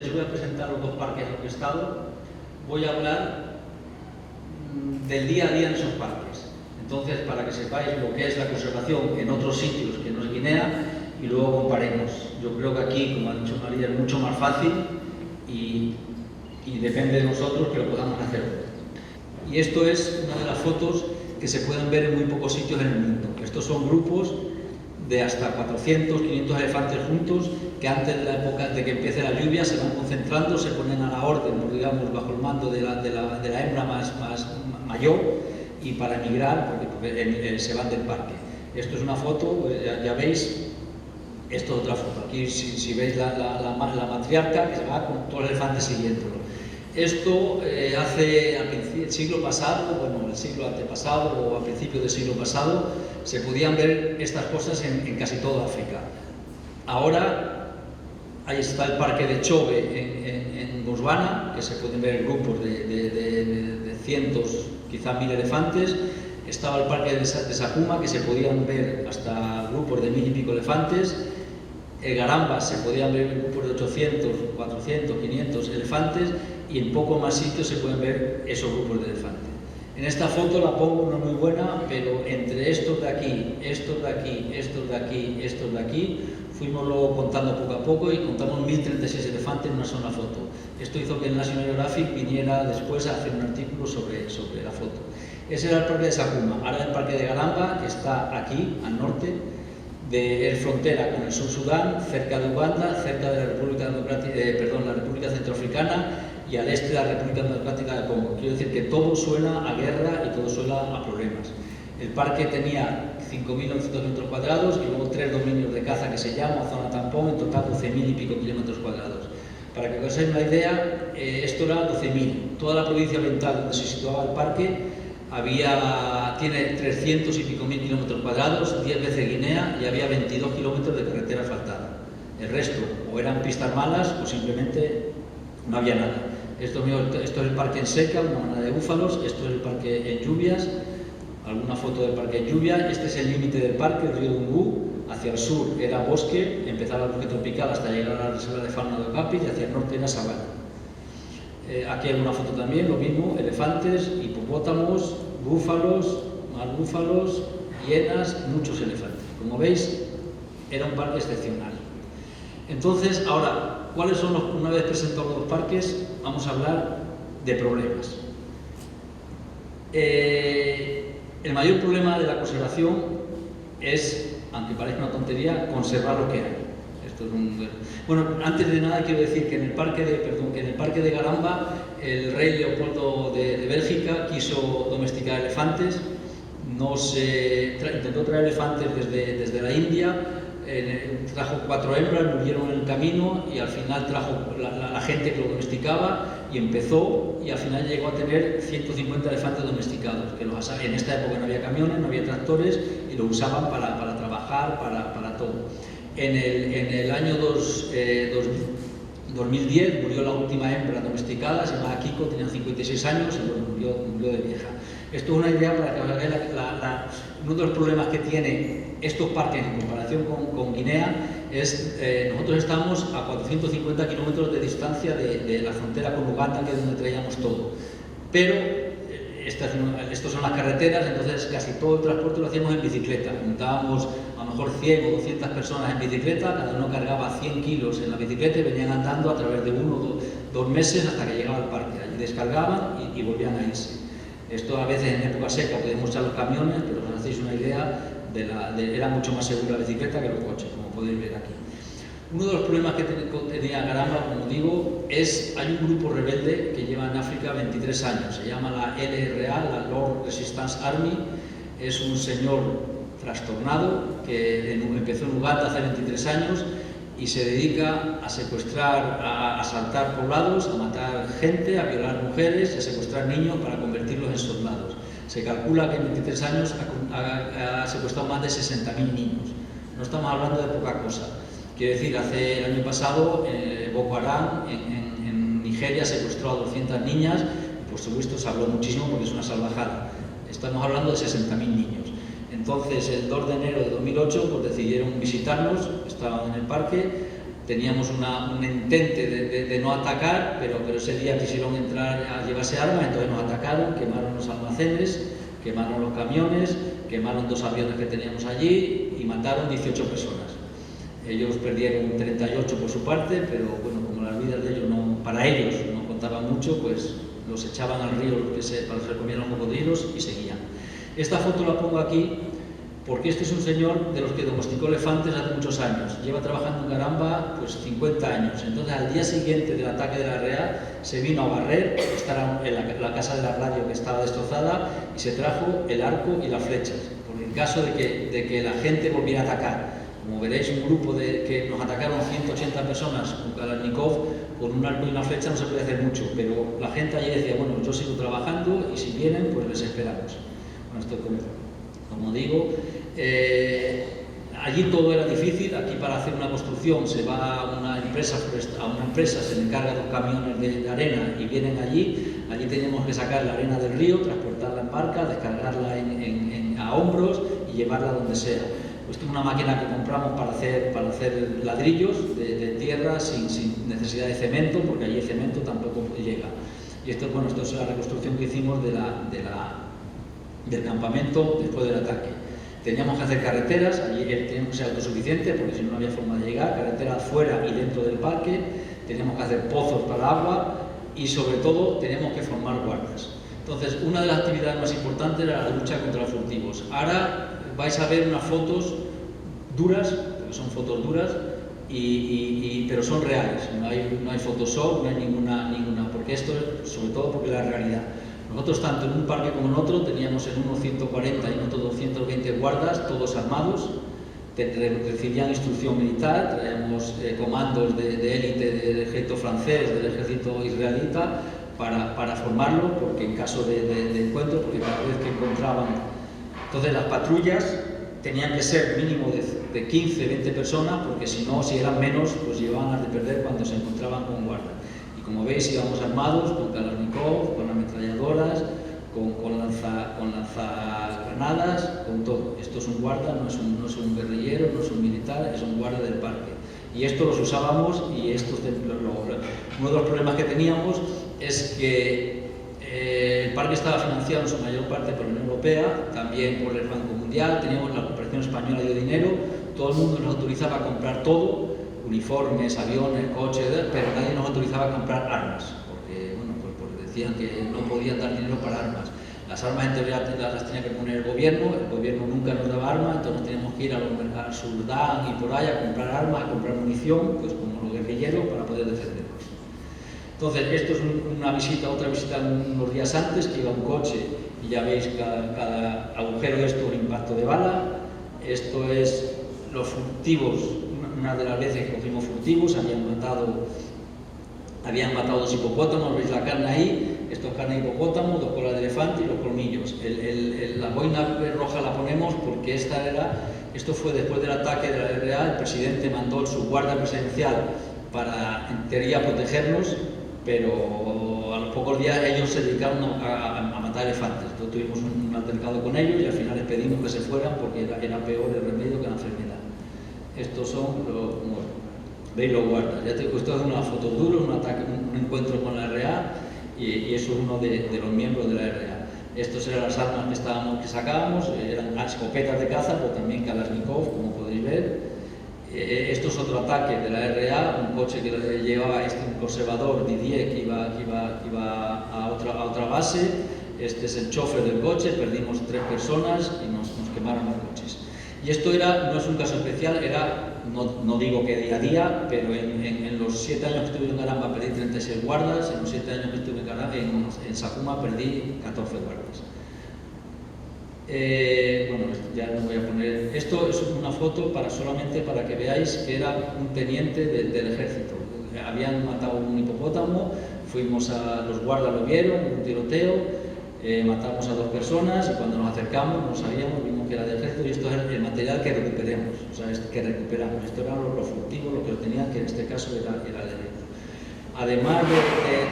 Les voy a presentar los dos parques en los que he estado. Voy a hablar del día a día en esos parques. Entonces, para que sepáis lo que es la conservación en otros sitios que no es Guinea, y luego comparemos. Yo creo que aquí, como ha dicho María, es mucho más fácil y depende de nosotros que lo podamos hacer. Y esto es una de las fotos que se pueden ver en muy pocos sitios en el mundo. Estos son grupos de hasta 400, 500 elefantes juntos, que antes de la época de que empiece la lluvia se van concentrando, se ponen a la orden, digamos, bajo el mando de la hembra más mayor, y para emigrar, porque se van del parque. Esto es una foto, ya veis, esto es otra foto. Aquí si veis la matriarca, que se va con todos los elefantes siguiéndolo. Esto hace el siglo pasado, bueno, el siglo antepasado o a principios del siglo pasado, se podían ver estas cosas en casi toda África. Ahora, ahí está el parque de Chobe en Botswana, que se pueden ver grupos de cientos, quizá 1000 elefantes. Estaba el parque de Sakuma, que se podían ver hasta grupos de 1000 y pico elefantes. En Garamba se podían ver grupos de 800, 400, 500 elefantes, y en poco más sitios se pueden ver esos grupos de elefantes. En esta foto la pongo no muy buena, pero entre estos de aquí, estos de aquí, estos de aquí, estos de aquí, fuimos luego contando poco a poco y contamos 1036 elefantes en una sola foto. Esto hizo que el National Geographic viniera después a hacer un artículo sobre la foto. Ese era el parque de Sakuma. Ahora el parque de Garamba, que está aquí, al norte, es frontera con el sur Sudán, cerca de Uganda, cerca de la República Centroafricana, y al este de la República Democrática de Congo. Quiero decir que todo suena a guerra y todo suena a problemas. El parque tenía 5.900 metros cuadrados y luego 3 dominios de caza que se llama zona tampón, en total 12.000 y pico kilómetros cuadrados. Para que os hagáis una idea, esto era 12.000. Toda la provincia oriental donde se situaba el parque tiene 300 y pico mil kilómetros cuadrados, 10 veces Guinea, y había 22 kilómetros de carretera asfaltada. El resto o eran pistas malas o simplemente no había nada. Esto es el parque en seca, una manada de búfalos. Esto es el parque en lluvias, alguna foto del parque en lluvia. Este es el límite del parque, el río Dungu. Hacia el sur era bosque, empezaba el bosque tropical hasta llegar a la reserva de fauna de Okapi, y hacia el norte era sabana. Aquí hay una foto también, lo mismo, elefantes, hipopótamos, búfalos, más búfalos, hienas, muchos elefantes. Como veis, era un parque excepcional. Entonces, ahora, ¿cuáles son una vez presentados los parques? Vamos a hablar de problemas. El mayor problema de la conservación es, aunque parezca una tontería, conservar lo que hay. Bueno, antes de nada quiero decir que en el parque de Garamba el rey Leopoldo de Bélgica quiso domesticar elefantes. Intentó traer elefantes desde la India, trajo 4 hembras, murieron en el camino, y al final trajo la gente que lo domesticaba y empezó, y al final llegó a tener 150 elefantes domesticados, que en esta época no había camiones, no había tractores, y lo usaban para trabajar, para todo. En el año 2010 murió la última hembra domesticada, se llamaba Kiko, tenía 56 años y bueno, murió de vieja. Esto es una idea para que os hagáis uno de los problemas que tienen estos parques en comparación con Guinea es nosotros estamos a 450 kilómetros de distancia de la frontera con Uganda, que es donde traíamos todo. Pero estas son las carreteras, entonces casi todo el transporte lo hacíamos en bicicleta. Juntábamos a lo mejor 100 o 200 personas en bicicleta, cada uno cargaba 100 kilos en la bicicleta y venían andando a través de 1 o 2 meses hasta que llegaba al parque. Allí descargaban y volvían a irse. Esto a veces en época seca podemos usar los camiones, pero os hacéis una idea, era mucho más segura la bicicleta que los coches, como podéis ver aquí. Uno de los problemas que tenía Garamba, como digo, hay un grupo rebelde que lleva en África 23 años, se llama la LRA, la Lord Resistance Army. Es un señor trastornado que empezó en Uganda hace 23 años y se dedica a secuestrar, a asaltar poblados, a matar gente, a violar mujeres y a secuestrar niños para convertirlos en soldados. Se calcula que en 23 años ha secuestrado más de 60.000 niños. No estamos hablando de poca cosa. Quiero decir, el año pasado Boko Haram en Nigeria secuestró a 200 niñas, y por supuesto se habló muchísimo porque es una salvajada. Estamos hablando de 60.000 niños. Entonces, el 2 de enero de 2008 pues decidieron visitarnos, estaban en el parque, teníamos un intente de no atacar, pero ese día quisieron entrar a llevarse armas, entonces nos atacaron, quemaron los almacenes, quemaron los camiones, quemaron 2 aviones que teníamos allí y mataron 18 personas. Ellos perdieron 38 por su parte, pero bueno, como las vidas de ellos para ellos no contaban mucho, pues los echaban al río para que se comieran los cocodrilos y seguían. Esta foto la pongo aquí porque este es un señor de los que domesticó elefantes hace muchos años. Lleva trabajando en Garamba pues 50 años. Entonces, al día siguiente del ataque de la REA, se vino a barrer, estar en la casa de la radio que estaba destrozada, y se trajo el arco y las flechas. Porque en caso de que la gente volviera a atacar, como veréis, un grupo que nos atacaron 180 personas con Kalashnikov, con un arco y una flecha no se puede hacer mucho, pero la gente allí decía, bueno, yo sigo trabajando y si vienen, pues les esperamos. Bueno, esto como digo, allí todo era difícil. Aquí, para hacer una construcción, se va a una empresa, se le encarga 2 camiones de arena y vienen allí teníamos que sacar la arena del río, transportarla en barca, descargarla a hombros y llevarla donde sea. Pues es una máquina que compramos para hacer ladrillos de tierra sin necesidad de cemento, porque allí el cemento tampoco llega. Y esto es la reconstrucción que hicimos del campamento después del ataque. Teníamos que hacer carreteras, allí teníamos que ser autosuficientes porque si no, no había forma de llegar, carreteras fuera y dentro del parque, teníamos que hacer pozos para agua y sobre todo teníamos que formar guardas. Entonces, una de las actividades más importantes era la lucha contra los furtivos. Ahora vais a ver unas fotos duras, porque son fotos duras, pero son reales, no hay Photoshop, no hay ninguna, porque esto es sobre todo porque es la realidad. Nosotros, tanto en un parque como en otro, teníamos en uno 140 y en otro 220 guardas, todos armados, recibían instrucción militar, traíamos comandos de élite del ejército francés, del ejército israelita, para formarlo, porque en caso de encuentro, porque cada vez que encontraban... Entonces las patrullas tenían que ser mínimo de 15, 20 personas, porque si no, si eran menos, pues llevaban a perder cuando se encontraban con guardas. Y como veis, íbamos armados con Kalashnikov, con ametralladoras, con lanzagranadas, con todo. Esto es un guarda, no es un guerrillero, no es un militar, es un guarda del parque. Y esto los usábamos, y uno de los problemas que teníamos es que el parque estaba financiado en su mayor parte por la Unión Europea, también por el Banco Mundial, teníamos la cooperación española dio dinero, todo el mundo nos autorizaba a comprar todo, uniformes, aviones, coches, pero nadie nos autorizaba a comprar armas, porque, bueno, porque decían que no podían dar dinero para armas. Las armas en teoría las tenía que poner el gobierno nunca nos daba armas, entonces teníamos que ir al Sudán y por ahí a comprar armas, a comprar munición, pues como los guerrilleros, para poder defendernos. Entonces, esto es otra visita unos días antes, que iba un coche y ya veis cada agujero de esto, un impacto de bala. Esto es los furtivos, una de las veces que cogimos furtivos, habían matado 2 hipopótamos, veis la carne ahí, esto es carne de hipopótamo, 2 colas de elefante y los colmillos. La boina roja la ponemos porque esto fue después del ataque de la RDA, el presidente mandó su guardia presidencial para, en teoría, protegernos, pero a los pocos días ellos se dedicaron a matar elefantes. Entonces tuvimos un altercado con ellos y al final les pedimos que se fueran porque era peor el remedio que la enfermedad. Estos son veis los guardas. Ya te he puesto unas fotos duras, un encuentro con la RA y eso es uno de los miembros de la RA. Estos eran las armas que sacábamos, eran escopetas de caza, pero también Kalashnikov, como podéis ver. Esto es otro ataque de la RA, un coche que llevaba un conservador, Didier, que iba a otra base. Este es el chofer del coche, perdimos 3 personas y nos quemaron los coches. Y esto no es un caso especial, no digo que día a día, pero en los 7 años que estuve en Garamba perdí 36 guardas, en los 7 años que estuve en Sakuma perdí 14 guardas. Bueno, ya no voy a poner... Esto es una foto solamente para que veáis que era un teniente del ejército. Habían matado un hipopótamo, los guardas lo vieron, un tiroteo, matamos a 2 personas y cuando nos acercamos, no sabíamos, vimos que era del ejército y esto es el material que recuperamos, o sea, que recuperamos. Esto eran los furtivos, lo que lo tenían, que en este caso era el ejército. Además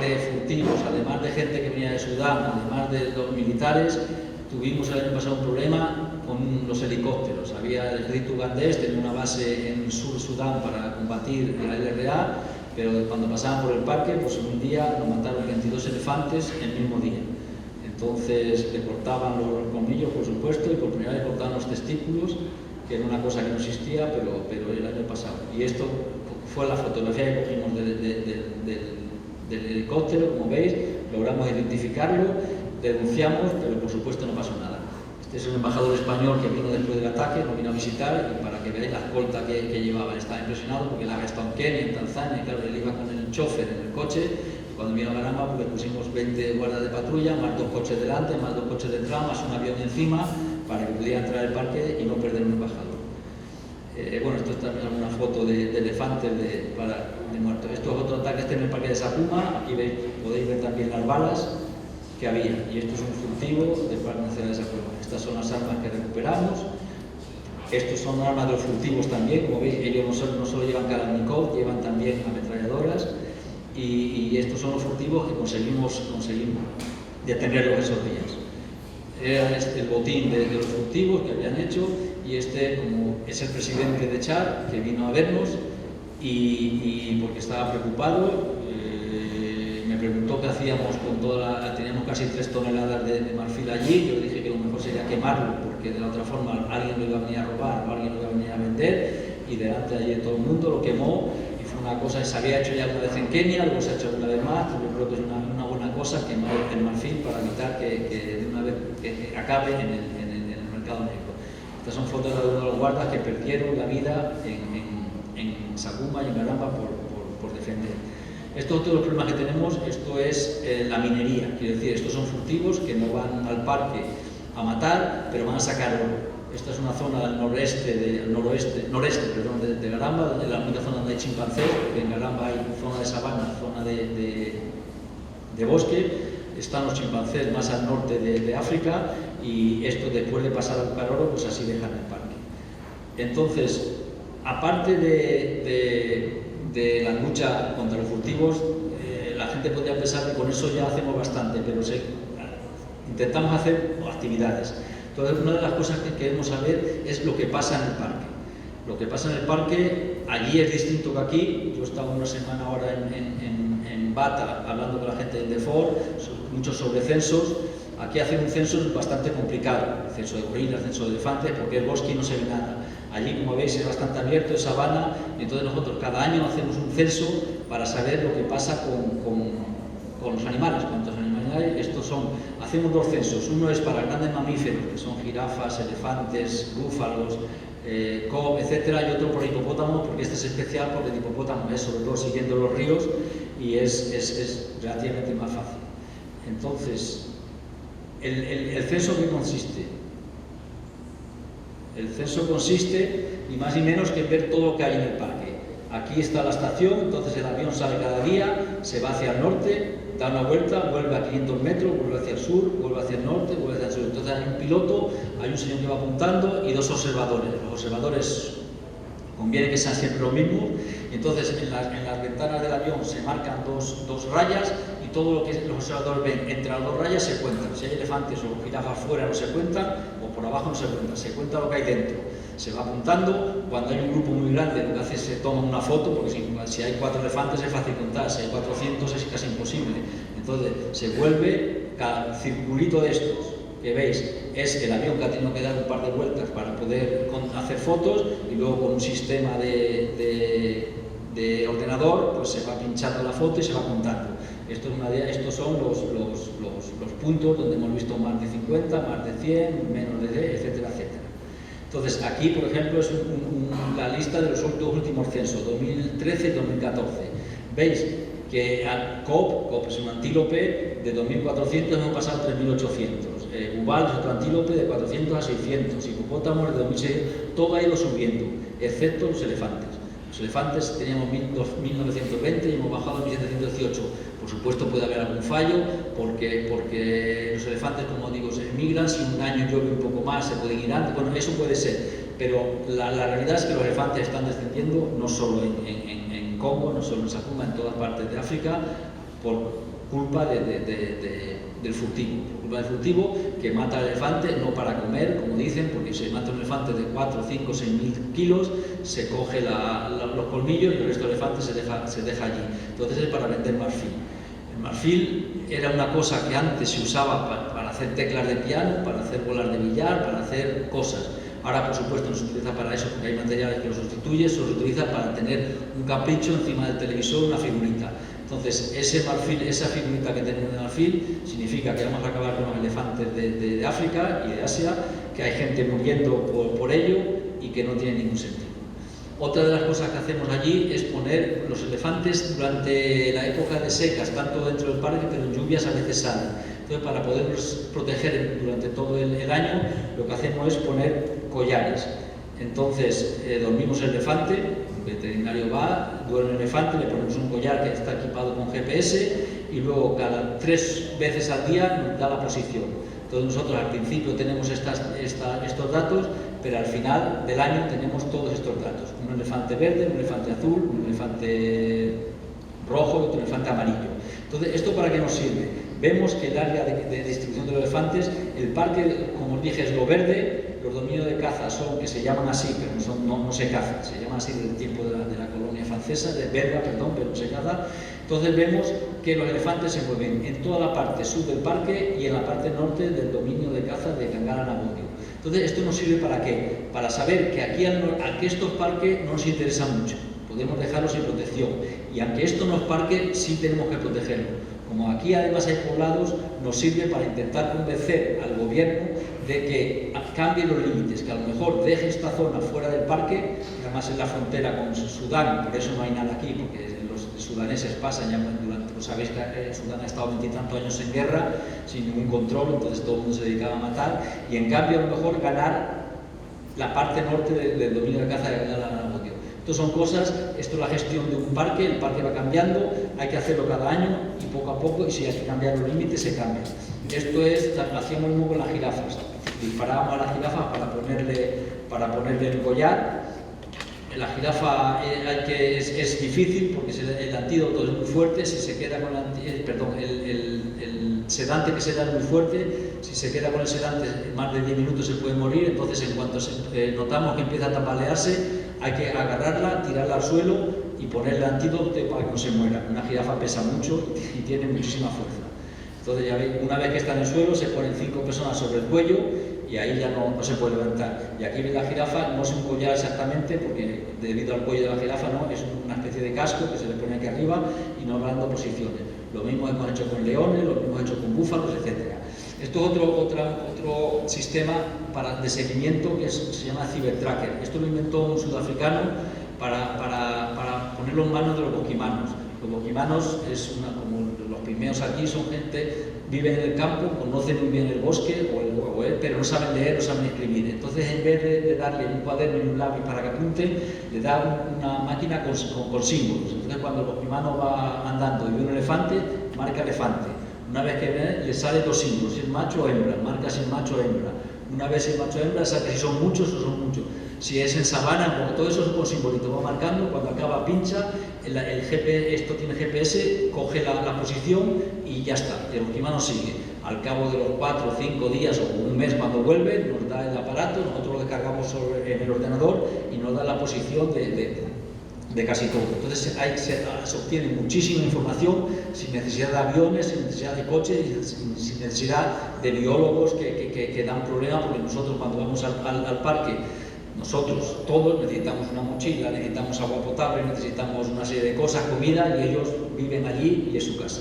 de furtivos, además de gente que venía de Sudán, además de los militares, tuvimos el año pasado un problema con los helicópteros. Había el ejército ugandés, tenía una base en el sur de Sudán para combatir la LRA, pero cuando pasaban por el parque, pues en un día nos mataron 22 elefantes el mismo día. Entonces le cortaban los colmillos, por supuesto, y por primera vez cortaban los testículos, que era una cosa que no existía, pero el año pasado. Y esto fue la fotografía que cogimos del helicóptero, como veis, logramos identificarlo, denunciamos, pero por supuesto no pasó nada. Este es un embajador español que vino después del ataque, nos vino a visitar, y para que veáis la escolta que llevaba. Estaba impresionado porque él había estado en Kenia, en Tanzania, y claro, él iba con el chofer en el coche. Cuando vino a Garamba, pues le pusimos 20 guardas de patrulla, más 2 coches delante, más 2 coches detrás, más un avión encima, para que pudiera entrar al parque y no perder un embajador. Bueno, esto es también una foto de elefantes de muertos. Esto es otro ataque, en el parque de Sakuma. Aquí veis, podéis ver también las balas que había. Y esto es un furtivo del Parque Nacional de Sakuma. Estas son las armas que recuperamos. Estos son armas de los furtivos también. Como veis, ellos no solo llevan Kalashnikov, llevan también ametralladoras. Y estos son los furtivos que conseguimos detenerlos esos días. Era el botín de los furtivos que habían hecho, y como es el presidente de Chad, que vino a vernos y porque estaba preocupado, me preguntó qué hacíamos con teníamos casi 3 toneladas de marfil allí. Yo dije que lo mejor sería quemarlo, porque de la otra forma alguien lo iba a venir a robar o alguien lo iba a venir a vender, y delante de allí todo el mundo lo quemó. Una cosa que se había hecho ya una vez en Kenia, luego se ha hecho una vez más. Yo creo que es una buena cosa quemar el marfil para evitar que de una vez que acabe en el mercado negro. Estas son fotos de uno de los guardas que perdieron la vida en Sakuma y en Garamba por defender. Esto es otro de los problemas que tenemos. Esto es la minería, quiero decir, estos son furtivos que no van al parque a matar, pero van a sacar oro. Esta es una zona del noreste de Garamba, donde la única zona donde hay chimpancés, porque en Garamba hay zona de sabana, zona de bosque. Están los chimpancés más al norte de África, y esto, después de pasar a buscar oro, pues así dejan el parque. Entonces, aparte de la lucha contra los furtivos, la gente podría pensar que con eso ya hacemos bastante, pero intentamos hacer actividades. Entonces, una de las cosas que queremos saber es lo que pasa en el parque. Lo que pasa en el parque, allí es distinto que aquí. Yo he estado una semana ahora en Bata hablando con la gente del DEFOR, muchos sobre censos. Aquí hacer un censo es bastante complicado, el censo de gorilas, el censo de elefantes, porque el bosque no se ve nada. Allí, como veis, es bastante abierto, es sabana, y entonces nosotros cada año hacemos un censo para saber lo que pasa con los animales, cuántos animales hay. Hacemos 2 censos, uno es para grandes mamíferos, que son jirafas, elefantes, búfalos, cob, etcétera, y otro por hipopótamos, porque este es especial, porque el hipopótamo es sobre todo siguiendo los ríos y es relativamente más fácil. Entonces, ¿el censo qué consiste? El censo consiste ni más ni menos que ver todo lo que hay en el parque. Aquí está la estación, entonces el avión sale cada día, se va hacia el norte, da una vuelta, vuelve a 500 metros, vuelve hacia el sur, vuelve hacia el norte, vuelve hacia el sur. Entonces hay un piloto, hay un señor que va apuntando y 2 observadores. Los observadores conviene que sean siempre los mismos. Entonces en las ventanas del avión se marcan dos rayas, y todo lo que los observadores ven entre las 2 rayas se cuentan. Si hay elefantes o jirafas fuera no se cuentan, o por abajo no se cuentan, se cuenta lo que hay dentro. Se va apuntando. Cuando hay un grupo muy grande, lo que hace es se toma una foto, porque si hay 4 elefantes es fácil contar, si hay 400 es casi imposible. Entonces se vuelve cada circulito de estos que veis, es el avión que ha tenido que dar un par de vueltas para poder hacer fotos, y luego con un sistema de ordenador pues se va pinchando la foto y se va contando. Estos son los puntos donde hemos visto más de 50, más de 100, menos de 10, etcétera, etcétera. Entonces, aquí, por ejemplo, es la lista de los 2 últimos censos, 2013 y 2014. Veis que Cob es un antílope de 2.400, hemos pasado a 3.800. Bubal es otro antílope de 400 a 600. Hipopótamos de 2.600. Todo ha ido subiendo, excepto los elefantes. Los elefantes teníamos 1.920 y hemos bajado a 1.718. Por supuesto puede haber algún fallo, porque los elefantes, como digo, se migran. Si un año llueve un poco más, se pueden ir antes. Bueno, eso puede ser, pero la realidad es que los elefantes están descendiendo, no solo en Congo, no solo en Sakuma, en todas partes de África, por culpa del furtivo. Por culpa del furtivo que mata al elefante, no para comer, como dicen, porque si mata un elefante de 4, 5, 6 mil kilos, se coge los colmillos y el resto del elefante se deja allí. Entonces es para vender marfil. El marfil era una cosa que antes se usaba para hacer teclas de piano, para hacer bolas de billar, para hacer cosas. Ahora, por supuesto, no se utiliza para eso porque hay materiales que lo sustituyen, se utiliza para tener un capricho encima del televisor, una figurita. Entonces, ese marfil, esa figurita que tenemos de marfil, significa que vamos a acabar con los elefantes de África y de Asia, que hay gente muriendo por ello y que no tiene ningún sentido. Otra de las cosas que hacemos allí es poner los elefantes durante la época de secas, tanto dentro del parque, pero en lluvias a veces salen. Entonces, para poderlos proteger durante todo el año, lo que hacemos es poner collares. Entonces, dormimos el elefante, el veterinario va, duerme el elefante, le ponemos un collar que está equipado con GPS y luego cada 3 veces al día nos da la posición. Entonces nosotros al principio tenemos estos datos, pero al final del año tenemos todos estos datos. Un elefante verde, un elefante azul, un elefante rojo y otro elefante amarillo. Entonces, ¿esto para qué nos sirve? Vemos que el área de distribución de los elefantes, el parque, como os dije, es lo verde, los dominios de caza son, que se llaman así, pero no se cazan, se llaman así del tiempo de la colonia francesa, de belga, perdón, pero no se caza. Entonces vemos que los elefantes se mueven en toda la parte sur del parque y en la parte norte del dominio de caza de Kangara-Nabodio. Entonces, ¿esto nos sirve para qué? Para saber que aquí estos parques no nos interesan mucho, podemos dejarlos sin protección, y aunque esto no es parque, sí tenemos que protegerlo. Como aquí además hay poblados, nos sirve para intentar convencer al gobierno de que cambie los límites, que a lo mejor deje esta zona fuera del parque, que además es la frontera con Sudán, por eso no hay nada aquí, porque los sudaneses pasan ya durante, pues sabéis que Sudán ha estado 20 y tantos años en guerra, sin ningún control, entonces todo el mundo se dedicaba a matar, y en cambio a lo mejor ganar la parte norte del dominio de caza de Kangara-Nabodio. Esto son cosas, esto es la gestión de un parque, el parque va cambiando, hay que hacerlo cada año y poco a poco, y si hay que cambiar los límites, se cambian. Esto es, hacíamos lo mismo con las jirafas, disparábamos a las jirafas para ponerle el collar. La jirafa es difícil porque el antídoto es muy fuerte, si se queda con el sedante que se da es muy fuerte, si se queda con el sedante más de 10 minutos se puede morir, entonces en cuanto notamos que empieza a tambalearse, hay que agarrarla, tirarla al suelo y ponerle el antídoto para que no se muera. Una jirafa pesa mucho y tiene muchísima fuerza. Entonces ya veis, una vez que está en el suelo se ponen 5 personas sobre el cuello y ahí ya no se puede levantar. Y aquí veis la jirafa, no es un collar exactamente porque debido al cuello de la jirafa no, es una especie de casco que se le pone aquí arriba y nos va dando posiciones. Lo mismo hemos hecho con leones, lo mismo hemos hecho con búfalos, etc. Esto es otro sistema de seguimiento que se llama Cybertracker. Esto lo inventó un sudafricano para ponerlo en manos de los boquimanos. Los boquimanos como los pigmeos aquí, son gente, viven en el campo, conocen muy bien el bosque, pero no saben leer, no saben escribir. Entonces, en vez de darle un cuaderno y un lápiz para que apunte, le da una máquina con símbolos. Entonces, cuando el boquimano va andando y ve un elefante, marca elefante. Una vez que ve, le sale 2 símbolos, si es macho o hembra, marca si es macho o hembra. Una vez si es macho o hembra, sabe si son muchos o son muchos. Si es en sabana, todo eso es con simbolitos, va marcando, cuando acaba pincha, esto tiene GPS, coge la posición y ya está, el boquimano sigue. Al cabo de los 4 o 5 días o un mes cuando vuelve, nos da el aparato, nosotros lo descargamos en el ordenador y nos da la posición de casi todo. Entonces se obtiene muchísima información sin necesidad de aviones, sin necesidad de coches, sin necesidad de biólogos que dan problemas, porque nosotros cuando vamos al parque, nosotros todos necesitamos una mochila, necesitamos agua potable, necesitamos una serie de cosas, comida, y ellos viven allí y es su casa.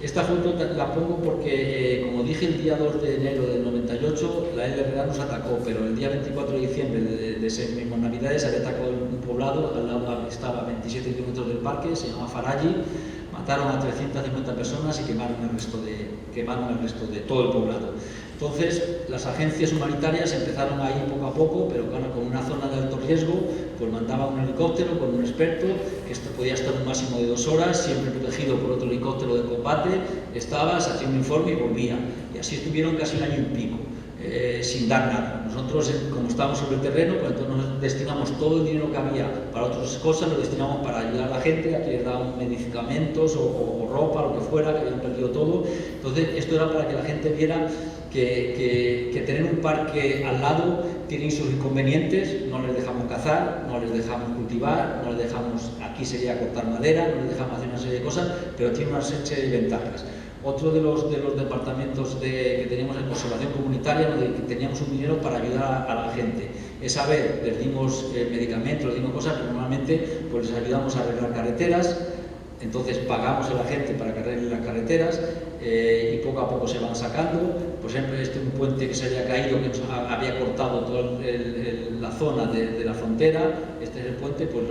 Esta foto la pongo porque, como dije, el día 2 de enero del 98 la LRA nos atacó, pero el día 24 de diciembre de ese mismo Navidades había atacado un poblado, al lado estaba a 27 kilómetros del parque, se llama Faraji, mataron a 350 personas y quemaron el resto de todo el poblado. Entonces, las agencias humanitarias empezaron a ir poco a poco, pero claro, con una zona de alto riesgo, pues mandaban un helicóptero con un experto, que podía estar un máximo de 2 horas, siempre protegido por otro helicóptero de combate, se hacía un informe y volvía. Y así estuvieron casi 1 año y pico. sin dar nada. Nosotros, como estamos sobre el terreno, pues entonces nos destinamos todo el dinero que había para otras cosas, lo destinamos para ayudar a la gente, a que les daban medicamentos o ropa, lo que fuera, que habían perdido todo. Entonces, esto era para que la gente viera que tener un parque al lado tiene sus inconvenientes. No les dejamos cazar, no les dejamos cultivar, no les dejamos, aquí sería cortar madera, no les dejamos hacer una serie de cosas, pero tiene una serie de ventajas. Otro de los departamentos que teníamos en conservación comunitaria, donde teníamos un dinero para ayudar a la gente. Esa vez les dimos medicamentos, les dimos cosas, pero normalmente pues les ayudamos a arreglar carreteras. Entonces pagamos a la gente para que arregle las carreteras y poco a poco se van sacando. Por ejemplo, un puente que se había caído, que nos había cortado toda la zona de la frontera, este es el puente, pues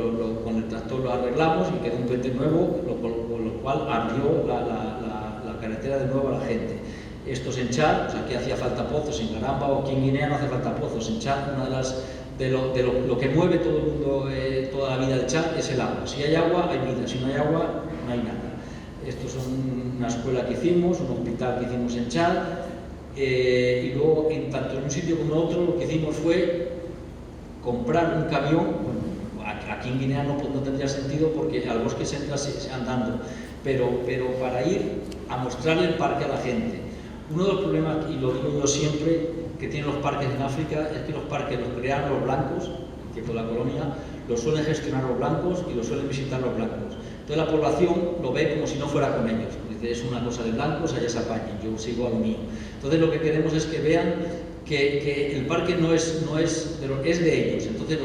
con el tractor lo arreglamos y quedó un puente nuevo, con lo cual abrió la carretera de nuevo a la gente. Esto es en Chad, aquí hacía falta pozos, en Garamba o aquí en Guinea no hace falta pozos. En Chad, lo que mueve todo el mundo, toda la vida de Chad es el agua. Si hay agua, hay vida; si no hay agua, no hay nada. Esto es una escuela que hicimos, un hospital que hicimos en Chad, y luego, tanto en un sitio como en otro, lo que hicimos fue comprar un camión. Bueno, aquí en Guinea no tendría sentido porque al bosque se entra andando, pero para ir a mostrar el parque a la gente. Uno de los problemas, y lo digo yo siempre, que tienen los parques en África, es que los parques los crearon los blancos, que por la colonia, los suelen gestionar los blancos y los suelen visitar los blancos. Entonces la población lo ve como si no fuera con ellos. Dice, es una cosa de blancos, allá se apañen, yo sigo a lo mío. Entonces lo que queremos es que vean que el parque es de ellos. Entonces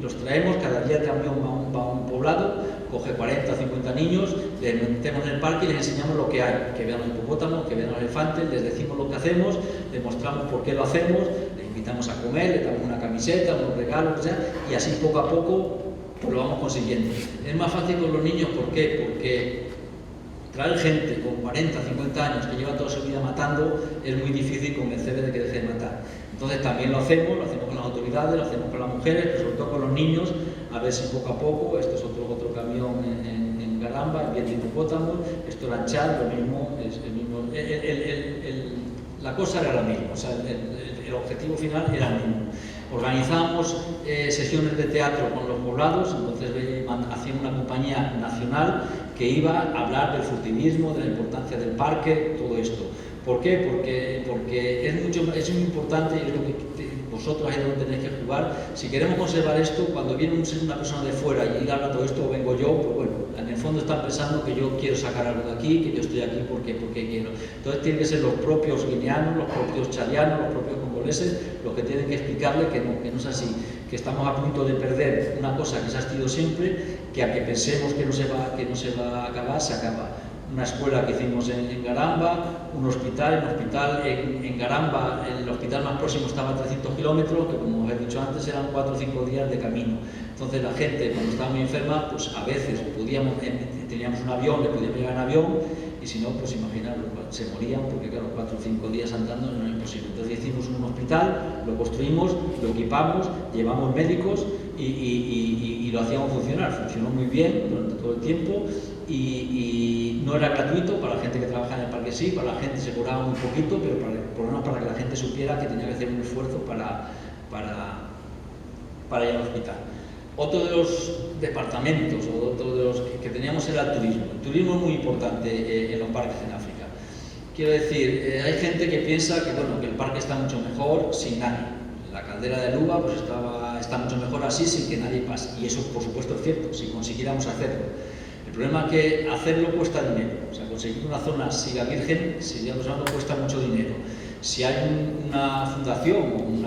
los traemos, cada día el camión va a un poblado, coge 40 o 50 niños, les metemos en el parque y les enseñamos lo que hay, que vean los hipopótamos, que vean los elefantes, les decimos lo que hacemos, les mostramos por qué lo hacemos, les invitamos a comer, les damos una camiseta, unos regalos, o sea, y así poco a poco pues lo vamos consiguiendo. Es más fácil con los niños, ¿por qué? Porque traer gente con 40, 50 años que lleva toda su vida matando, es muy difícil convencerles de que deje de matar. Entonces también lo hacemos con las autoridades, lo hacemos con las mujeres, pero sobre todo con los niños, a ver si poco a poco. Este es otro camión en Garamba, en Viento Hipopótamo, esto era en Chad, lo mismo, la cosa era la misma, o sea, el objetivo final era el mismo. Organizamos sesiones de teatro con los poblados, entonces hacíamos una compañía nacional que iba a hablar del furtivismo, de la importancia del parque, todo esto. ¿Por qué? Porque es muy importante, y es lo que vosotros ahí es donde tenéis que jugar. Si queremos conservar esto, cuando viene una persona de fuera y habla todo esto, o vengo yo, pues bueno, en el fondo están pensando que yo quiero sacar algo de aquí, que yo estoy aquí porque quiero. Entonces tienen que ser los propios guineanos, los propios chadianos, los propios congoleses, los que tienen que explicarle que no es así, que estamos a punto de perder una cosa que se ha sido siempre, que a que pensemos que no se va a acabar, se acaba. Una escuela que hicimos en Garamba, un hospital en Garamba, el hospital más próximo estaba a 300 kilómetros, que como os he dicho antes eran 4 o 5 días de camino. Entonces la gente, cuando estaba muy enferma, pues a veces teníamos un avión, le podíamos llevar en avión, y si no, pues imaginaros, se morían, porque claro, 4 o 5 días andando no era imposible. Entonces hicimos un hospital, lo construimos, lo equipamos, llevamos médicos y lo hacíamos funcionar. Funcionó muy bien durante todo el tiempo y no era gratuito. Para la gente que trabaja en el parque sí, para la gente se cobraba muy poquito, pero por lo menos para que la gente supiera que tenía que hacer un esfuerzo para ir al hospital. Otro de los departamentos, o otro de los que teníamos, era el turismo. El turismo es muy importante en los parques en África. Quiero decir, hay gente que piensa que el parque está mucho mejor sin nadie. La caldera de Luba pues está mucho mejor así, sin que nadie pase. Y eso, por supuesto, es cierto, si consiguiéramos hacerlo. El problema es que hacerlo cuesta dinero. O sea, conseguir una zona siga virgen, si ya cuesta mucho dinero. Si hay una fundación o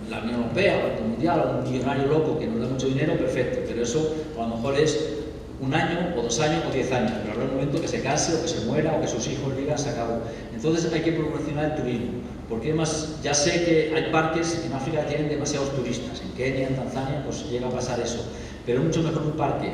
la Unión Europea o el Banco Mundial o un millonario loco que nos da mucho dinero, perfecto, pero eso a lo mejor es 1 año o 2 años o 10 años, pero habrá un momento que se case o que se muera o que sus hijos digan se acabó. Entonces hay que promocionar el turismo, porque además ya sé que hay parques en África que tienen demasiados turistas, en Kenia, en Tanzania, pues llega a pasar eso, pero es mucho mejor un parque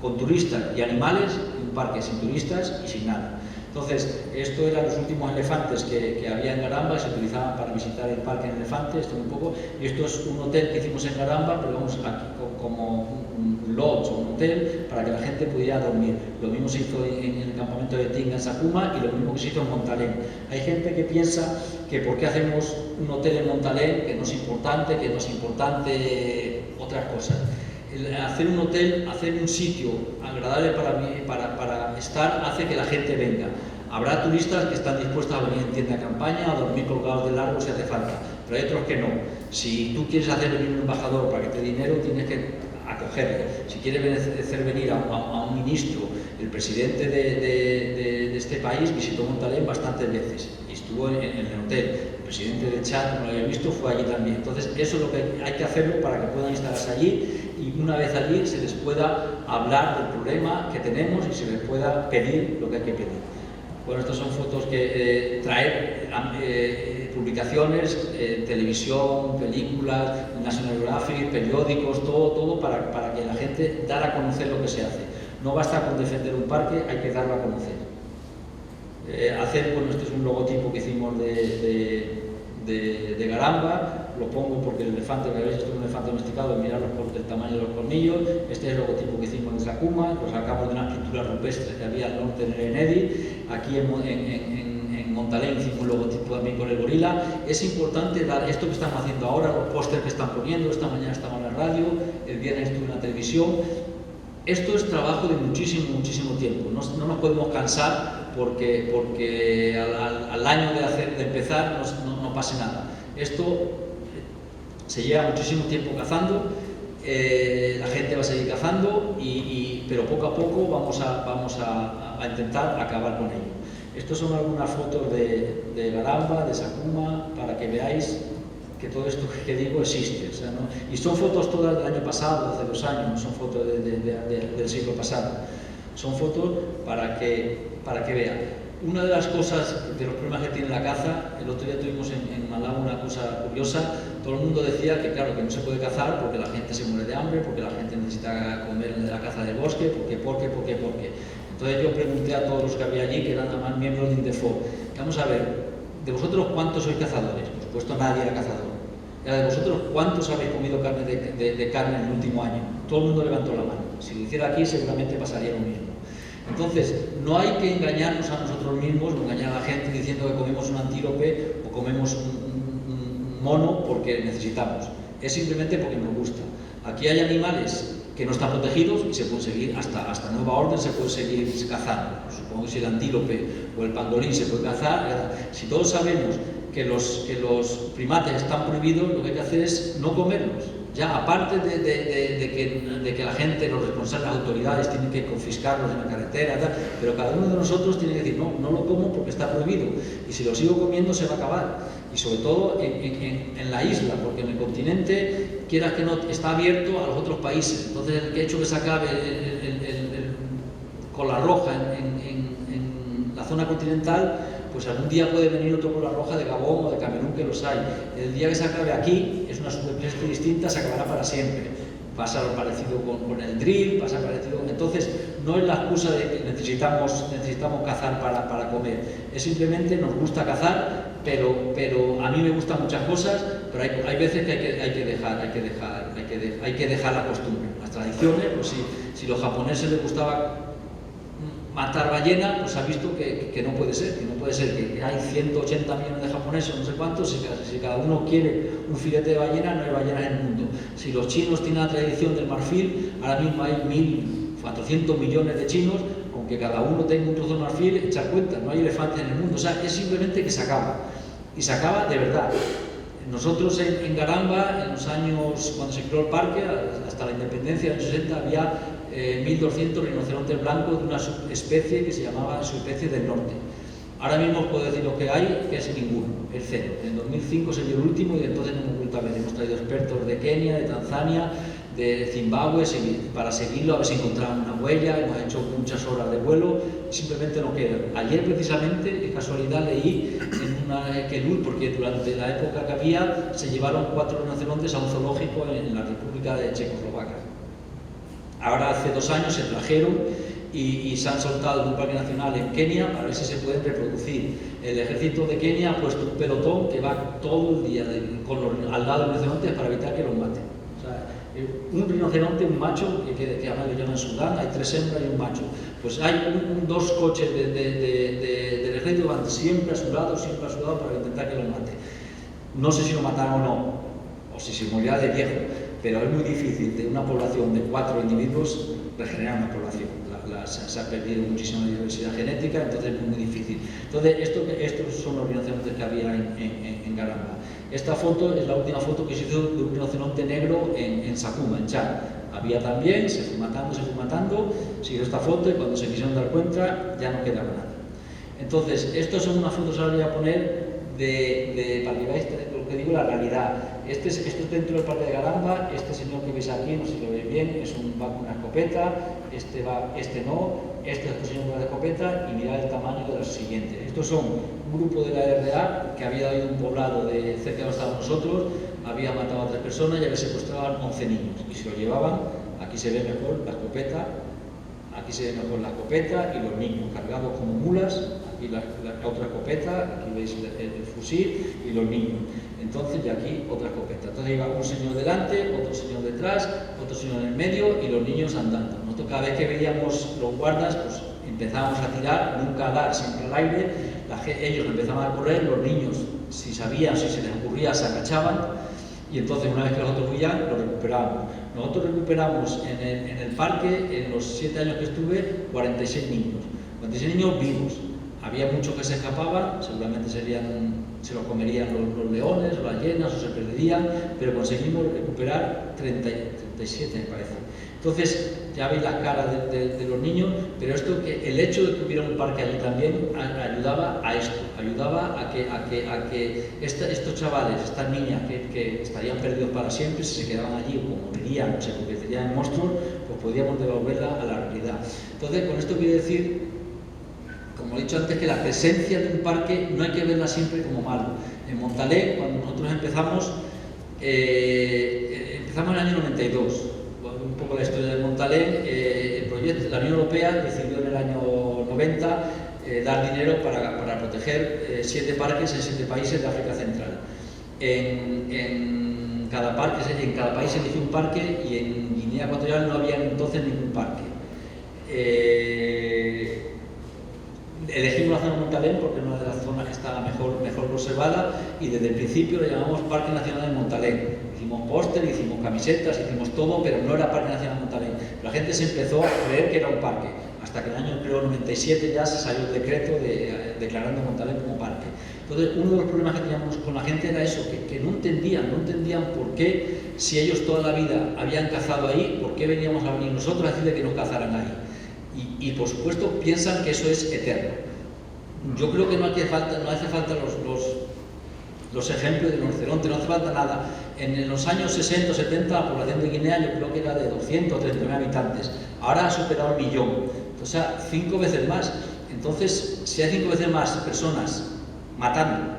con turistas y animales que un parque sin turistas y sin nada. Entonces, esto eran los últimos elefantes que había en Garamba, se utilizaban para visitar el parque en elefante, esto un poco, y esto es un hotel que hicimos en Garamba, pero vamos aquí como un lodge o un hotel para que la gente pudiera dormir. Lo mismo se hizo en el campamento de Tinga en Sakuma y lo mismo que se hizo en Montalén. Hay gente que piensa que por qué hacemos un hotel en Montalén, que no es importante otras cosas. Hacer un hotel, hacer un sitio agradable para estar, hace que la gente venga. Habrá turistas que están dispuestos a venir en tienda de campaña, a dormir colgados del árbol si hace falta, pero hay otros que no. Si tú quieres hacer venir un embajador para que te dé dinero, tienes que acogerle. Si quieres hacer venir a un ministro, el presidente de este país visitó Montalén bastantes veces y estuvo en el hotel. El presidente de Chad, como lo había visto, fue allí también. Entonces, eso es lo que hay que hacerlo para que puedan instalarse allí y una vez allí se les pueda hablar del problema que tenemos y se les pueda pedir lo que hay que pedir. Bueno, estas son fotos que traer publicaciones, televisión, películas, National Geographic, periódicos, todo para que la gente dar a conocer lo que se hace. No basta con defender un parque, hay que darlo a conocer. Bueno, este es un logotipo que hicimos de Garamba, lo pongo porque el elefante, que habéis visto un elefante domesticado, mirad el tamaño de los colmillos. Este es el logotipo que hicimos de Sakuma, lo sacamos de unas pinturas rupestres que había al norte en Enedi. Aquí en Montalén hicimos un logotipo también con el gorila. Es importante dar esto que estamos haciendo ahora, los pósteres que están poniendo, esta mañana estaba en la radio, el viernes estuve en la televisión. Esto es trabajo de muchísimo tiempo, no nos podemos cansar porque al año de empezar no pase nada. Esto se lleva muchísimo tiempo cazando, la gente va a seguir cazando, pero poco a poco vamos a intentar acabar con ello. Estas son algunas fotos de Garamba, de Sakuma, para que veáis que todo esto que digo existe. O sea, ¿no? Y son fotos todas del año pasado, hace 2 años, no son fotos del siglo pasado. Son fotos para que vean. Una de las cosas, de los problemas que tiene la caza, el otro día tuvimos en Malawi una cosa curiosa. Todo el mundo decía que claro, que no se puede cazar porque la gente se muere de hambre, porque la gente necesita comer de la caza del bosque, ¿por qué? Entonces yo pregunté a todos los que había allí, que eran además miembros de Indefo, vamos a ver, ¿de vosotros cuántos sois cazadores? Por supuesto nadie era cazador. ¿De vosotros cuántos habéis comido carne de carne en el último año? Todo el mundo levantó la mano. Si lo hiciera aquí seguramente pasaría lo mismo. Entonces, no hay que engañarnos a nosotros mismos o engañar a la gente diciendo que comemos un antílope o comemos un mono porque necesitamos. Es simplemente porque nos gusta. Aquí hay animales que no están protegidos y se pueden seguir, hasta nueva orden se puede seguir cazando. Supongo que si el antílope o el pangolín se puede cazar, si todos sabemos que los primates están prohibidos, lo que hay que hacer es no comerlos. Ya, aparte de que la gente, los responsables, las autoridades tienen que confiscarlos en la carretera, pero cada uno de nosotros tiene que decir, no lo como porque está prohibido, y si lo sigo comiendo se va a acabar. Y sobre todo en la isla, porque en el continente, quieras que no, está abierto a los otros países. Entonces, el hecho que se acabe cola roja en la zona continental, pues algún día puede venir otro cola roja de Gabón o de Camerún, que los hay. El día que se acabe aquí, es una subespecie distinta, se acabará para siempre. Pasa parecido con el drill, pasa parecido. Entonces, no es la excusa de que necesitamos cazar para comer. Es simplemente nos gusta cazar, pero a mí me gustan muchas cosas, pero hay veces que hay que dejar la costumbre. Las tradiciones, pues si los japoneses les gustaba matar ballena, pues ha visto que no puede ser, que hay 180 millones de japoneses, no sé cuántos, si cada uno quiere un filete de ballena, no hay ballenas en el mundo. Si los chinos tienen la tradición del marfil, ahora mismo hay 1.400 millones de chinos, aunque cada uno tenga un trozo de marfil, echar cuenta, no hay elefantes en el mundo. O sea, es simplemente que se acaba, y se acaba de verdad. Nosotros en Garamba, en los años, cuando se creó el parque, hasta la independencia, en los 60, había 1.200 rinocerontes blancos de una subespecie que se llamaba subespecie del norte. Ahora mismo os puedo decir lo que hay, que es ninguno, es cero. En 2005 se dio el último y entonces no hemos vuelto a ver. Hemos traído expertos de Kenia, de Tanzania, de Zimbabue, para seguirlo, a ver si encontraban una huella. Hemos hecho muchas horas de vuelo, simplemente no queda. Ayer precisamente, de casualidad, leí porque durante la época que había, se llevaron 4 rinocerontes a un zoológico en la República de Checoslovaquia. Ahora hace 2 años se trajeron y se han soltado en un parque nacional en Kenia para ver si se pueden reproducir. El ejército de Kenia ha puesto un pelotón que va todo el día al lado de los rinocerontes para evitar que los maten. O sea, un rinoceronte, un macho, que además le llaman en Sudán, hay 3 hembras y un macho. Pues hay 2 coches del ejército que van siempre a su lado para intentar que los mate. No sé si lo mataron o no, o si se morirá de viejo, pero es muy difícil de una población de 4 individuos regenerar una población. Se ha perdido muchísima diversidad genética, entonces es muy difícil. Entonces, estos son los rinocerontes que había en Garamba. Esta foto es la última foto que se hizo de un rinoceronte negro en Sakuma, en Chad. Había también, se fue matando, se hizo esta foto y cuando se quisieron dar cuenta ya no quedaba nada. Entonces, estas son unas fotos que ahora voy a poner para que veáis lo que digo, la realidad. Esto es dentro del parque de Garamba. Este señor que veis aquí, no sé si lo veis bien, va con una escopeta, este no, este es otro señor con una escopeta, y mirad el tamaño de los siguientes. Estos son un grupo de la RDA que había ido a un poblado cerca de donde estábamos nosotros, había matado a 3 personas y había secuestrado a 11 niños y se lo llevaban. Aquí se ve mejor la escopeta, y los niños cargados como mulas. Aquí la otra escopeta, aquí veis el fusil y los niños. Entonces, y aquí otra escopeta. Entonces iba un señor delante, otro señor detrás, otro señor en el medio y los niños andando. Nosotros cada vez que veíamos los guardas, pues empezábamos a tirar, nunca a dar, siempre al aire. Ellos empezaban a correr, los niños, si sabían, si se les ocurría, se agachaban. Y entonces, una vez que nosotros huían, lo recuperábamos. Nosotros recuperamos en el parque, en los 7 años que estuve, 46 niños. 46 niños vivos. Había muchos que se escapaban, seguramente se los comerían los leones o las hienas o se perderían, pero conseguimos recuperar 37, me parece. Entonces, ya veis las caras de los niños, pero el hecho de que hubiera un parque allí también ayudaba a esto, ayudaba a que estos chavales, estas niñas que estarían perdidos para siempre, si se quedaban allí o morirían o se convertirían en monstruos, pues podíamos devolverla a la realidad. Entonces, con esto quiero decir, como he dicho antes, que la presencia de un parque no hay que verla siempre como malo. En Montalegre, cuando nosotros empezamos en el año 92, un poco la historia de Montalegre, el proyecto, la Unión Europea decidió en el año 90 dar dinero para proteger 7 parques en 7 países de África Central. En cada país se eligió un parque y en Guinea Ecuatorial no había entonces ningún parque. Elegimos la zona de Montalegre porque es una de las zonas que estaba mejor conservada y desde el principio le llamamos Parque Nacional de Montalegre. Hicimos póster, hicimos camisetas, hicimos todo, pero no era Parque Nacional de Montalegre. La gente se empezó a creer que era un parque, hasta que en el año, creo, 97 ya se salió el decreto declarando Montalegre como parque. Entonces, uno de los problemas que teníamos con la gente era eso, que no entendían por qué, si ellos toda la vida habían cazado ahí, por qué veníamos a venir nosotros a decirle que no cazaran ahí. Y por supuesto piensan que eso es eterno. Yo creo que no hace falta los ejemplos de los rinocerontes, no hace falta nada. En los años 60 o 70 la población de Guinea yo creo que era de 200 o 30.000 habitantes. Ahora ha superado el 1.000.000, o sea, 5 veces más. Entonces, si hay 5 veces más personas matando,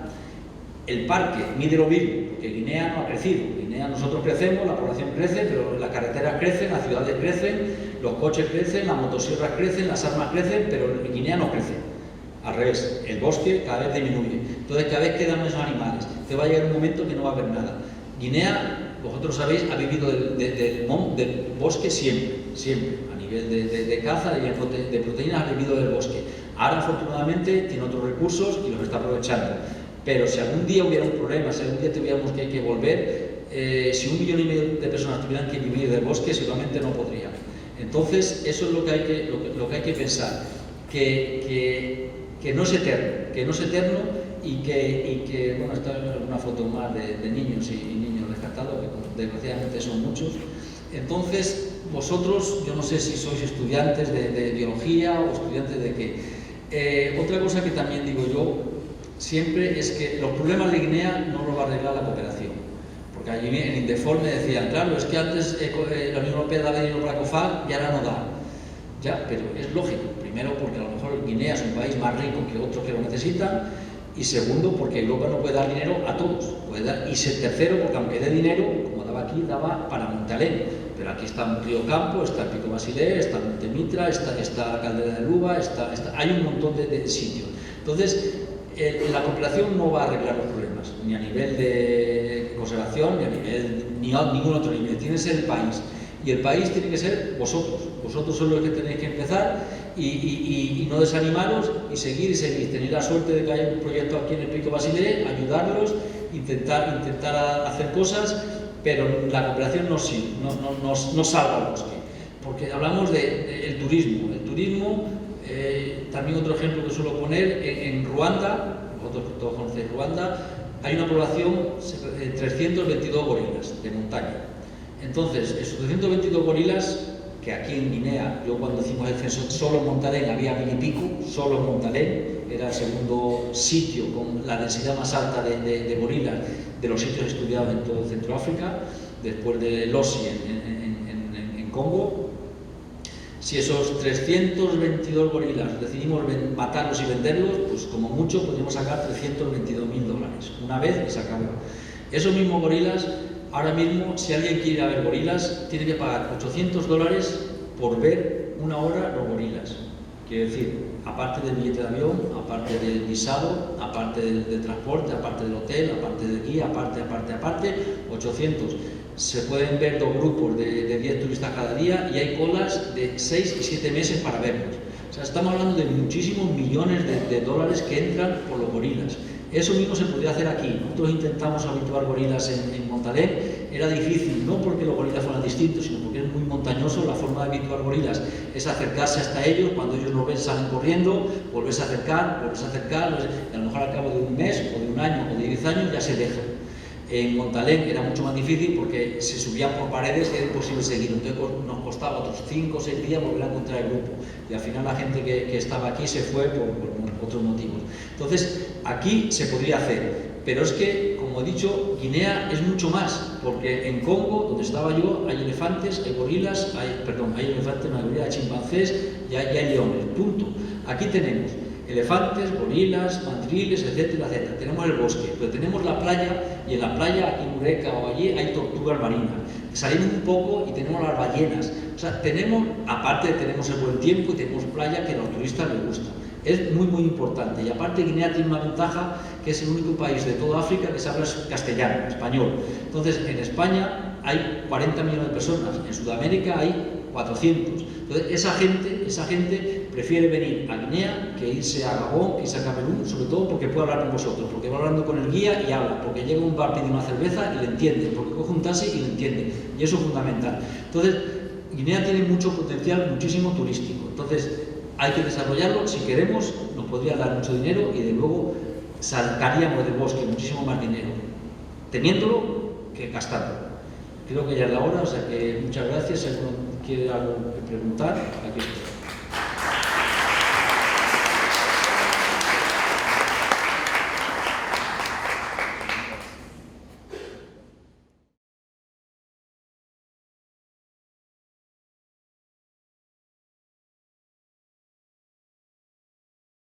el parque mide lo mismo, porque Guinea no ha crecido. Guinea nosotros crecemos, la población crece, pero las carreteras crecen, las ciudades crecen, los coches crecen, las motosierras crecen, las armas crecen, pero Guinea no crece. Al revés, el bosque cada vez disminuye. Entonces cada vez quedan menos animales. Entonces va a llegar un momento que no va a haber nada. Guinea, vosotros sabéis, ha vivido del bosque siempre. A nivel de caza, de proteínas, ha vivido del bosque. Ahora afortunadamente tiene otros recursos y los está aprovechando. Pero si algún día hubiera un problema, si algún día tuviéramos que volver, si 1,5 millones de personas tuvieran que vivir del bosque, seguramente no podrían. Entonces, eso es lo que hay que pensar, que no es eterno, y que bueno, esta es una foto más de niños y niños rescatados, que desgraciadamente son muchos. Entonces, vosotros, yo no sé si sois estudiantes de biología o estudiantes de qué. Otra cosa que también digo yo siempre es que los problemas de Guinea no los va a arreglar la cooperación. Porque allí en Indefort me decían, claro, es que antes la Unión Europea daba dinero para COFAC y ahora no da. Ya, pero es lógico. Primero, porque a lo mejor Guinea es un país más rico que otros que lo necesitan. Y segundo, porque Europa no puede dar dinero a todos. Y tercero, porque aunque dé dinero, como daba aquí, daba para Montalegre. pero aquí está Río Campo, está el Pico Basilea, está Montemitra, está la Caldera de Luba, hay un montón de sitios. Entonces, la cooperación no va a arreglar los problemas, ni a nivel de conservación, ni a ningún otro nivel. Tiene que ser el país. Y el país tiene que ser vosotros. Vosotros sois los que tenéis que empezar y no desanimaros y seguir. Tenéis la suerte de que haya un proyecto aquí en el Pico Basilea, ayudarlos, intentar hacer cosas, pero la cooperación no salva el bosque. Porque hablamos del turismo. El turismo, también otro ejemplo que suelo poner, en Ruanda, vosotros todos conocéis Ruanda, hay una población de 322 gorilas de montaña. Entonces, esos 322 gorilas, que aquí en Guinea, yo cuando hicimos el censo solo en Montalén había 1000 y pico, solo en Montalén, era el segundo sitio con la densidad más alta de gorilas de los sitios estudiados en todo Centroáfrica, después de Losi en Congo. Si esos 322 gorilas decidimos matarlos y venderlos, pues como mucho podríamos sacar $322.000 una vez y se acabó. Esos mismos gorilas, ahora mismo, si alguien quiere ir a ver gorilas, tiene que pagar $800 por ver una hora los gorilas. Quiere decir, aparte del billete de avión, aparte del visado, aparte del transporte, aparte del hotel, aparte del guía, aparte, 800. Se pueden ver dos grupos de 10 turistas cada día y hay colas de 6 y 7 meses para verlos. O sea, estamos hablando de muchísimos millones de dólares que entran por los gorilas. Eso mismo se podría hacer aquí. Nosotros intentamos habituar gorilas en Montalén. Era difícil, no porque los gorilas fueran distintos, sino porque es muy montañoso. La forma de habituar gorilas es acercarse hasta ellos. Cuando ellos nos ven, salen corriendo, volverse a acercar, y a lo mejor al cabo de un mes, o de un año, o de 10 años, ya se dejan. En Montalén era mucho más difícil porque se subían por paredes y era imposible seguir. Entonces nos costaba otros 5 o 6 días volver a encontrar el grupo. Y al final la gente que estaba aquí se fue por otros motivos. Entonces, aquí se podría hacer. Pero es que, como he dicho, Guinea es mucho más. Porque en Congo, donde estaba yo, hay elefantes, hay gorilas, hay elefantes, no hay gorilas, hay chimpancés y hay leones. Punto. Aquí tenemos elefantes, gorilas, mandriles, etcétera, etcétera. Tenemos el bosque, pero tenemos la playa, y en la playa, aquí en Eureka o allí, hay tortugas marinas. Salimos un poco y tenemos las ballenas. O sea, aparte tenemos el buen tiempo y tenemos playa que a los turistas les gusta. Es muy, muy importante. Y aparte Guinea tiene una ventaja, que es el único país de toda África que se habla castellano, español. Entonces, en España hay 40 millones de personas, en Sudamérica hay 400. Entonces, esa gente prefiere venir a Guinea que irse a Gabón, que irse a Camerún, sobre todo porque puede hablar con vosotros, porque va hablando con el guía y habla, porque llega a un bar, pide una cerveza y le entiende, porque coge un taxi y le entiende, y eso es fundamental. Entonces, Guinea tiene mucho potencial, muchísimo turístico. Entonces, hay que desarrollarlo. Si queremos, nos podría dar mucho dinero y de luego sacaríamos del bosque muchísimo más dinero, teniéndolo que gastándolo. Creo que ya es la hora, o sea que muchas gracias. Si alguno quiere algo que preguntar, aquí estoy.